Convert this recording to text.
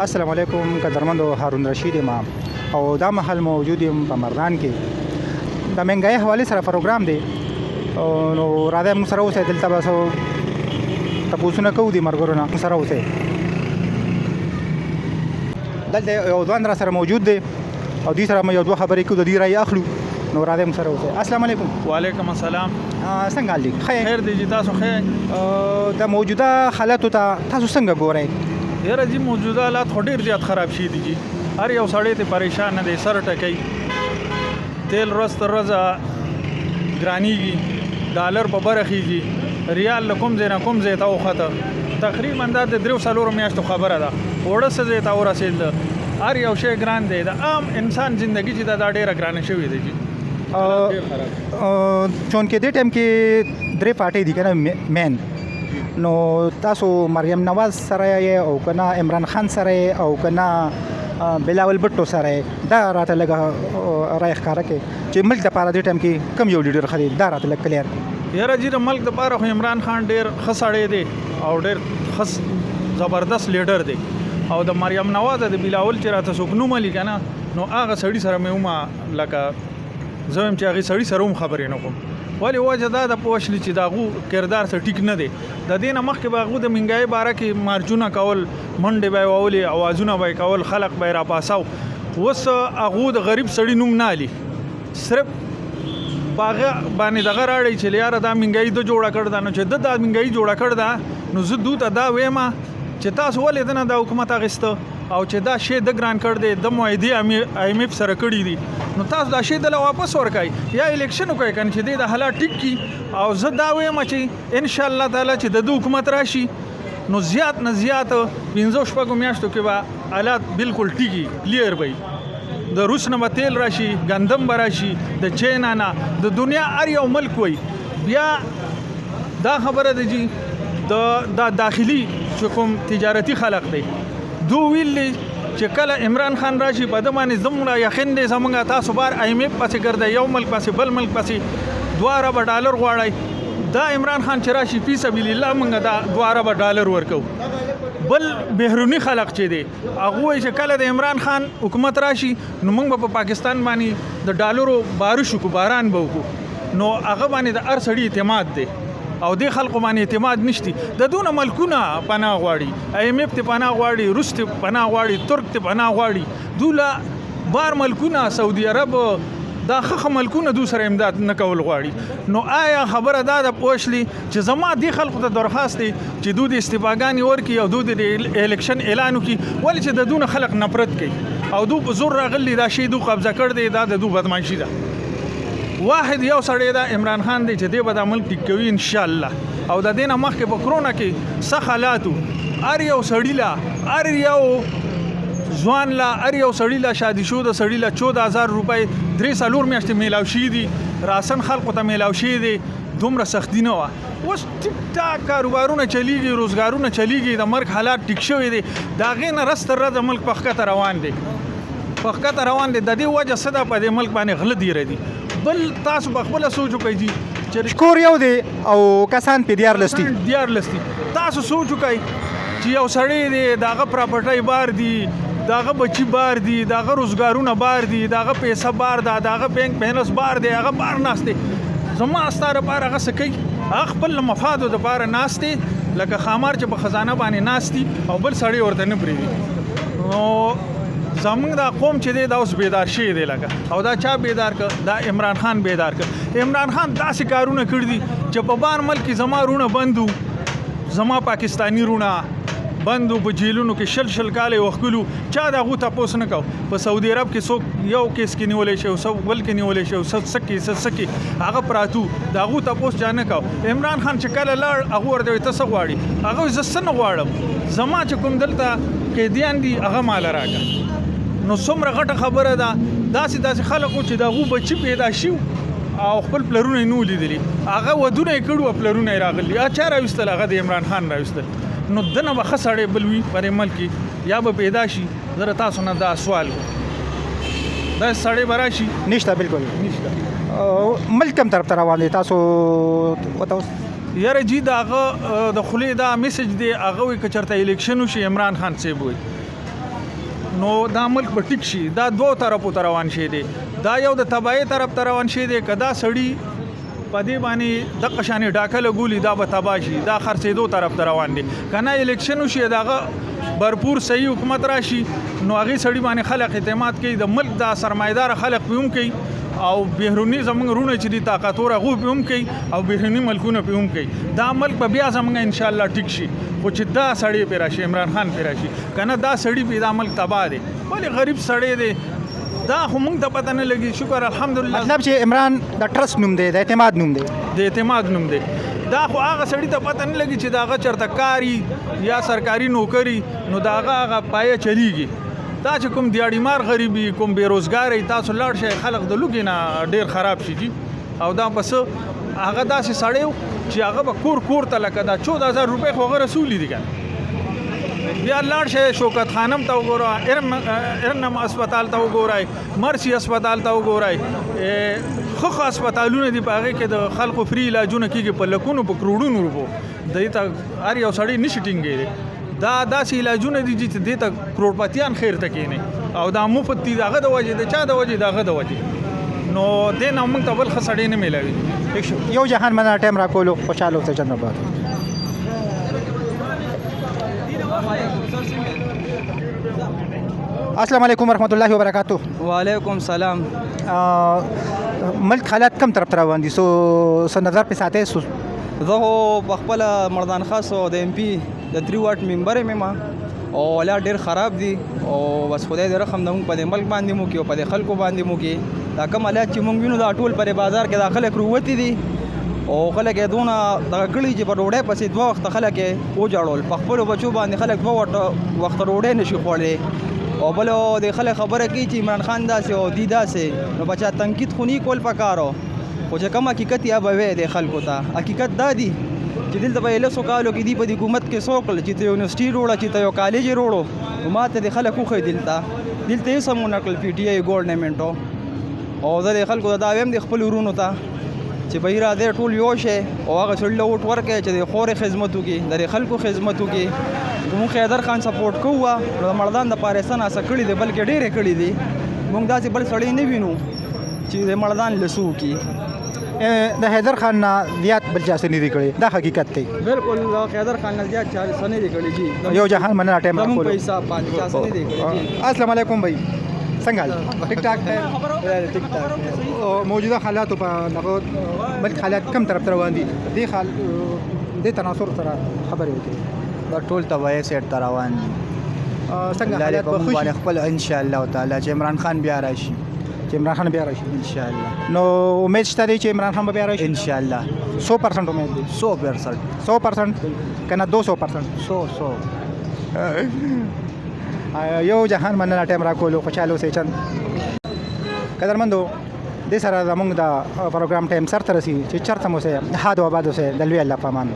السلام علیکم قدرمندو هارون رشید ما او دا محل موجود یم په مردان کې د منګای حواله سره پروګرام دی نو راځه موږ سره اوسه دلته به تاسو نه کوو دي مرګورونه موږ سره اوسه دلته یو ځوان را سره موجود دی او دې سره مې یو دوه خبرې کوو د دې رای اخلو نو راځه موږ سره اوسه. السلام علیکم. وعلیکم السلام. څنګه حال دی؟ خیر دی جی تاسو خیر؟ د موجوده حالاتو ته تاسو څنګه ګورئ؟ یاره جی موجوده حالات خو ډېر زیات خراب شي دي جی. هر یو سړی ته پریشان نه دی، سر ټکوي، تیل ورځ تر ورځه ګرانېږي، ډالر په بره خېږي، ریال له کوم ځای نه کوم ځای ته وخته. تقریبا دا د 3-4 میاشتو خبره ده. اوړه څه ځای ته ورسېدل، هر یو شی ګران دی. د عام انسان زندگی چې دا ډېره ګرانه شوې ده جی. چونکې دې ټایم کې درې پارټۍ دي که نه مین، نو تاسو مریم نواز سره او که نه عمران خان سره او که نه بلاول بټو سره دا راته لږه رای ښکاره کړي چې ملک دپاره دې ټایم کې کوم یو لیډر ښه دی، دا راته لږ کلیر کړي. یاره جی د ملک دپاره خو عمران خان ډېر ښه سړی دی او ډېر ښه زبردست لیډر دی. او د مریم نواز د بلاول چې راته څوک نوم لي که نه، نو هغه سړي سره مې ومه لکه زه وایم چې هغې سړي سره هم خبرې نه کوم. ولې وجه دا د پوه شلي چې د هغو کردار څه ټیک نه دی. د دې نه مخکې به هغو د منګایي باره کې مارچونه کول، منډې به یې وولې، اوازونه به یې کول، خلک به یې راپاساو. اوس هغو د غریب سړي نوم نه علي، صرف په هغه باندې دغه راړی چې یاره دا منګایي ده جوړه کړې ده. نو چې ده دا منګایي جوړه کړې ده، نو زه دو ته دا وایم چې تاسو ولې ده نه دا حکومت اخیسته او چې دا شی د ګران کړ دی، د معاهدې آی ایم ایف سره کړي دي، نو تاسو دا شی دله واپس ورکړئ یا الیکشن وکړئ کنه چې د حالات ټیک کی. او زه دا وایم چې ان شاء الله تعالی چې د حکومت راشي، نو زیات نه زیات 15-16 میاشتو کې به حالات بالکل ټیکی کلیر وي. د روس نه به تیل راشي، ګندم به راشي، د چینا نه، د دنیا هر یو ملک وي. بیا دا خبره ده جی د داخلي چې کوم تجارتي خلق دی، دو ویلی چې کله عمران خان راشي په د باندې زموږ یقین دی زموږ تاسو بار آی ایم ایف پسې ګرځئ، یو ملک پسې بل ملک پسې 2 اربه ډالر غواړئ. دا عمران خان چې راشي فی سبیل الله موږ دا 2 اربه ډالر ورکو. بل بهرونی خلق چې دی هغه وایي چې کله د عمران خان حکومت راشي، نو موږ په پاکستان باندې د ډالرو بارش وکړو، باران به وکړو. نو هغه باندې د هر سړي اعتماد دی او دې خلکو باندې اعتماد نشتی. د دونه ملکونه پناه غواړي، آی ایم ایف ته پناه غواړي، روس ته پناه غواړي، ترک ته پناه غواړي، دوله بار ملکونه، سعودي عرب، دا خخ ملکونه دو سره امداد نه کول غواړي. نو آیا خبره دا د پوښلی چې زما دې خلکو ته درخواست دی چې دوی د استفاګانی ورکي او دوی د الیکشن اعلان وکي، ولې چې د دونه خلک نفرت کوي او دو په زور راغلي دا شی دو قبضه کړ دی، دا د دو بدمعشي ده. واحد یو سړی دا عمران خان دی چې دی به دا ملک ټیک کوي ان شاء الله. او د دې نه مخکې په کرونا کې سخت حالاتو، هر یو سړي لا، هر یو ځوان لا، هر یو سړي لا، شادي شوده سړي لا 14,000 روپۍ 3-4 میاشتې میلاو شي دي، راسن خلکو ته میلاو شي دي. دومره سختی نه وه. اوس ټیک ټاک کاروبارونه چلیږي، روزګارونه چلیږي، د مرګ حالات ټیک شوي دي. د هغې نه رس تر رسه ملک په ښکته روان دی، په ښکته روان دی. د دې وجه څه ده، په دې ملک باندې غله دیره دي. بل تاسو په خپله سوچ وکئ جي چې شکور یو دی او کسان پې 14 دي. تاسو سوچ وکئ چې یو سړی دی، د هغه پراپرټۍ بار دي، د هغه بچي بار دي، د هغه روزګارونه بار دي، د هغه پیسه بار ده، د هغه بینک بیلنس بار دی، هغه بار ناست دی. زما ستا دپاره هغه څه کوي، هغه خپل مفادو دپاره ناست دی، لکه خامار چې په خزانه باندې ناست دي او بل سړی ورته نه پرېږدي. نو زمونږ دا قوم چې دی دا اوس بیدار شوی دی لکه، او دا چا بیدار که؟ دا عمران خان بیدار که. عمران خان داسې کارونه کړي دي چې په بار ملک کې زما رونه بندو، زما پاکستانی رونه بندو، په جیلونو کې شل کاله وښکلو، چا د هغو تپوس نه کو. په سعودي عرب کې څوک یو کیس کې نیولی شي، بل کې نیولی شي، څه کې هغه پراتو، د هغو تپوس چا نه کو. عمران خان چې کله لاړ، هغه ورته وایي ته څه غواړي؟ هغه وایي زه څه نه غواړم، زما چې کوم دلته قیدیان دي هغه ماله راکړه. نو څومره غټه خبره ده. داسې خلکو چې د هغو بچي پیدا شي او خپل پلرونه یې نو لیدلي، هغه ودونه یې کړي او پلرونه یې راغلي، چا راویستل؟ هغه د عمران خان راویستل. نو دنه به ښه سړی بل وي په دې ملک کې، یا به پیدا شي. زه تاسو نه دا سوال دا سړی به راشي؟ نشته، بالکل نشته. ملک کوم طرف ته روان دی تاسو وته؟ یاره جی د هغه د خولې دا میسج دی، هغه وایي که چېرته الیکشن وشي عمران خان صاحب وایي نو دا ملک به ټیک شي. دا دوه طرفو ته روان شي دی. دا یو د تباهۍ طرف ته روان شي دی. که دا سړي په دې باندې دغه شانې ډاکله ګولي دا به تباه شي. دا خرڅېدو طرف ته روان دی. که نه الیکشن وشي دغه भरपूर صحیح حکومت راشي نو هغې سړي باندې خلک اعتماد کوي. د ملک دا سرمایدار خلک پې هم کوي او بهروني زمونږ رونه چې دي طاقتور هغوی پې هم کوي او بهروني ملکونه پې هم کوي. دا ملک به بیا زمونږ انشاءالله ټیک شي. خو چې دا سړی پې راشي عمران خان پې راشي که نه دا سړي پې دا ملک تباه دی. ولې غریب سړی دی دا خو موږ ته پته نه لګي. شکر الحمدلله مطلب چې عمران د ټرست نوم دی د اعتماد نوم دی د اعتماد نوم دی. دا خو هغه سړي ته پته نه لګي چې دا هغه چېرته کاري یا سرکاري نوکري نو د هغه پایه چلیږي. دا چې کوم دیاړیمار غریبي کوم بېروزګاري تاسو لاړ شئ خلک د لوږې نه ډېر خراب شي جي. او دا بس هغه داسې سړی و چې هغه به کور ته لکه دا 14,000 روپۍ خو هغه رسولي دي که بیا لاړ شئ شوکت خانم ته وګوره ارنم اسپتال ته وګورئ مرسي اسپتال ته وګورئ ښه اسپتالونه دي په هغې کې د خلکو فری علاجونه کېږي په لکونو په کروړونو روپو دې ته هر یو سړی نشي ټینګېدی. دا داسې علاجونه دي چې دې ته کروړپتیان خیر ته کېنئ او دا مفت دي د هغه د وجې د چا د وجې د هغه د وجې نو دې نه موږ ته بل ښه سړی نه میلاوي. ٹھیک شو. یو جهان مننه ټایم راکولو خوشحاله اوسئ جناب. السلام علیکم ورحمۃ اللہ وبرکاتہ. وعلیکم سلام. ملک حالات کم طرف ته روان دي سو نظر په ساتي سو زه خو په خپل مردان خاص او د ایم پی د 3 واټ ممبر یم او حالات ډېر خراب دي او بس خدای دې رحم زموږ په دې ملک باندې مو کې او په دې خلکو باندې مو کې. دا کوم حالات چې موږ وینو دا ټول په بازار کې دا خلک روتي دي او خلک یې دونه دغه کړي چې په ډوډۍ پسې 2 وخته خلک یې وجاړول. په خپلو بچو باندې خلک 2 وخته ډوډۍ نشي خوړلی او بل د خلک خبره کوي چې عمران خان داسې او دی داسې نو بچا تنقید خو نه کول پکارو خو چې کوم حقیقت یا به وي د خلکو ته حقیقت دا دی چې دلته به لسو کالو کې دی په حکومت کې څوک چې ته یونیورسيټي روړه چې ته یو کالج روړو ماته د خلکو خو دلته یې سمو نقل پی ټی آی ګورنمنټو او زه د خلکو دا ویم د خپل ورونو ته چې به را دې ټول یو شي او هغه سړی له وټ ورکړي چې د خورې خدمت وکړي د خلکو خدمت وکړي. موږ حیدر خان سپورټ کوو نو مردان د پاکستان اسه کړي دي بلکې ډېرې کړي دي. موږ داسې بل سړی نه وینو چې د مردان لسو کی د حیدر خان نه زیات بل چا څه نه دي کړي. دا حقیقت دی. بالکل د حیدر خان نه زیات چا څه نه دي کړي جی. یو جهان مننه ټایم زموږ راکولو. په حساب باندې چا څه نه دي کړي جی. السلام علیکم بھائی څنګه حال ټیک ټاک دی. ټیک ټاک. موجوده حالاتو په دغه ملک حالات کم طرف ته روان دي دې حال دې تناصر سره خبرې وکړي. دا ټول تباهي سیټ ته روان دي. څنګه حالات به باندې خوشي خپل ان شاء الله تعالی چې عمران خان بیا راشي چې عمران خان بیا راشي ان شاء الله. نو امید شته دی چې عمران خان به بیا راشي ان شاء الله 100% امید دی 100% 100% کنه 200%. 100 یو جهان مننه ټایم راکولو خوشاله اوسئ چند قدرمندو دې سره زموږ د پروګرام ټایم سر ته رسي چې چرته مو اوسئ ښاد و آباد اوسئ د لوی الله په امان.